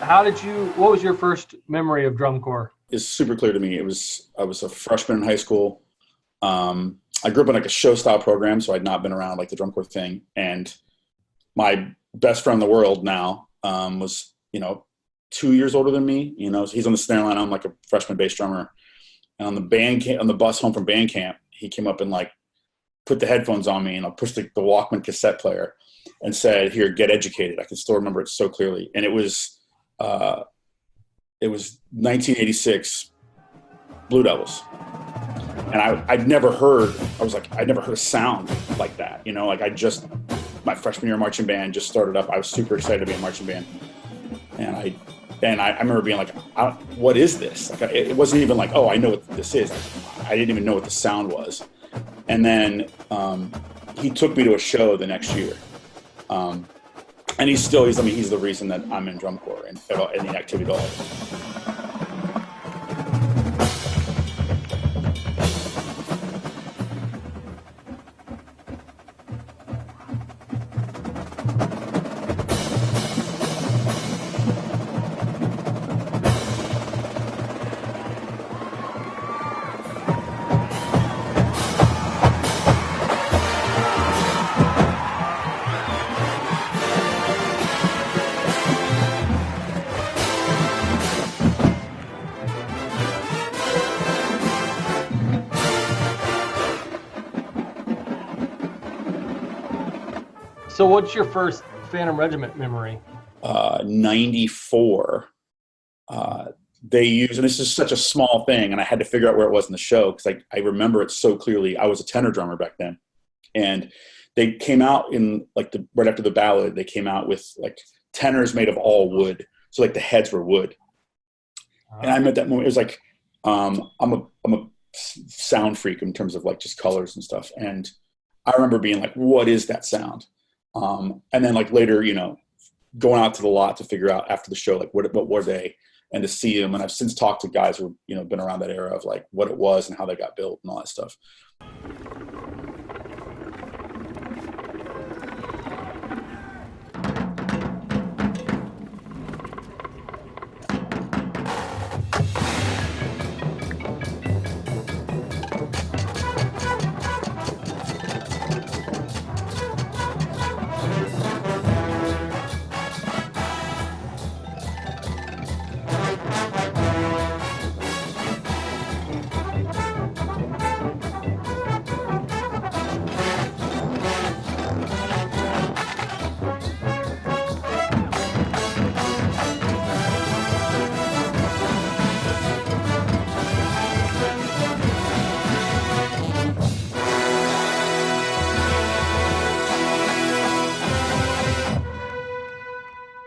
what was your first memory of drum corps? It's super clear to me. I was a freshman in high school. I grew up in like a show style program, so I'd not been around like the drum corps thing. And my best friend in the world now was, 2 years older than me. So he's on the snare line. I'm like a freshman bass drummer. And on the bus home from band camp, he came up and like put the headphones on me and I pushed the Walkman cassette player and said, "Here, get educated." I can still remember it so clearly. And it was 1986 Blue Devils. And I'd never heard a sound like that. My freshman year of marching band just started up. I was super excited to be in marching band. And I remember being like, what is this? Like, it wasn't even like, oh, I know what this is. I didn't even know what the sound was. And then he took me to a show the next year. And he's the reason that I'm in drum corps and in the activity at all. So what's your first Phantom Regiment memory? 94. They used, and this is such a small thing, and I had to figure out where it was in the show because I remember it so clearly. I was a tenor drummer back then, and they came out in like right after the ballad. They came out with like tenors made of all wood, so like the heads were wood. And I met that moment. It was like I'm a sound freak in terms of like just colors and stuff, and I remember being like, "What is that sound?" And then like later, going out to the lot to figure out after the show, like what were they, and to see them. And I've since talked to guys who, been around that era of like what it was and how they got built and all that stuff.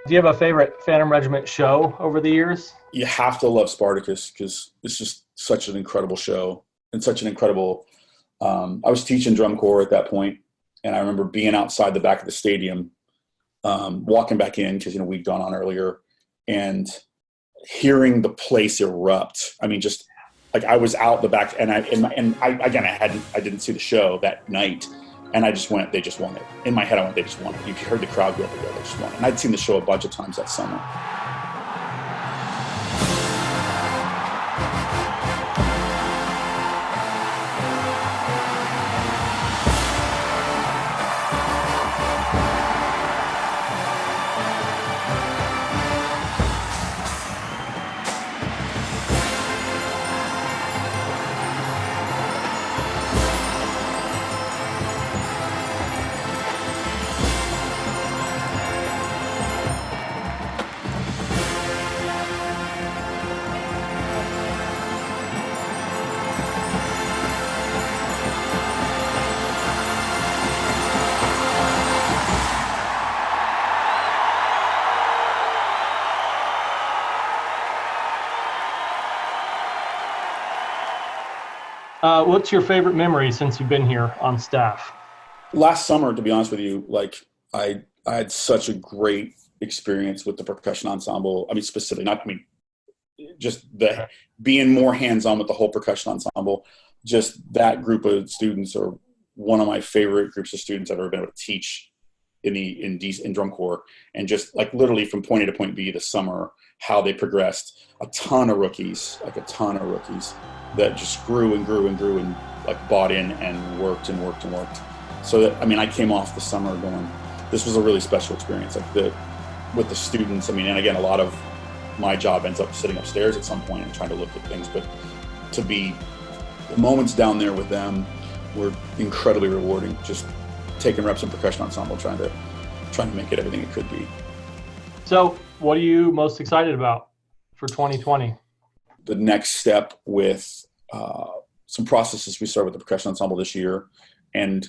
Do you have a favorite Phantom Regiment show over the years? You have to love Spartacus because it's just such an incredible show and such an incredible. I was teaching drum corps at that point, and I remember being outside the back of the stadium, walking back in because we'd gone on earlier, and hearing the place erupt. I mean, just like I was out the back, and I didn't see the show that night. And I just went, they just won it. In my head, I went, they just won it. You heard the crowd go, they just won it. And I'd seen the show a bunch of times that summer. What's your favorite memory since you've been here on staff? Last summer, to be honest with you, like I had such a great experience with the percussion ensemble. I mean, just the being more hands-on with the whole percussion ensemble. Just that group of students are one of my favorite groups of students I've ever been able to teach in drum corps, and just like literally from point A to point B this summer, how they progressed. A ton of rookies that just grew and grew and grew and like bought in and worked and worked and worked. So that, I mean, I came off the summer going, this was a really special experience. Like with the students, I mean, and again, a lot of my job ends up sitting upstairs at some point and trying to look at things, but to be the moments down there with them were incredibly rewarding. Just taking reps in percussion ensemble, trying to make it everything it could be. So what are you most excited about for 2020? The next step with some processes we started with the percussion ensemble this year, and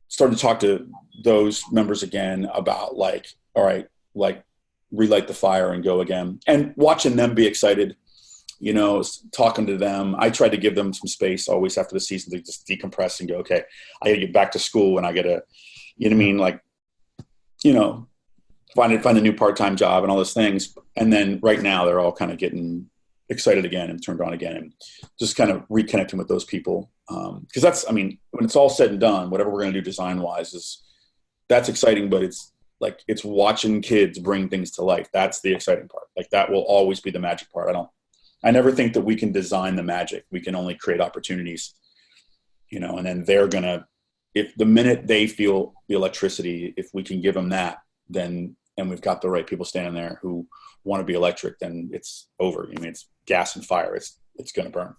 started to talk to those members again about like, all right, like relight the fire and go again, and watching them be excited, you know, talking to them. I tried to give them some space always after the season to just decompress and go, okay, I got to get back to school, and I got to, you know what I mean? Like, you know, find a new part-time job and all those things. And then right now they're all kind of getting excited again and turned on again, and just kind of reconnecting with those people. Cause that's, I mean, when it's all said and done, whatever we're going to do design wise that's exciting, but it's like, it's watching kids bring things to life. That's the exciting part. Like that will always be the magic part. I never think that we can design the magic. We can only create opportunities, you know, and then they're going to, if the minute they feel the electricity, if we can give them that, then, and we've got the right people standing there who want to be electric, then it's over. I mean, it's gas and fire. It's going to burn.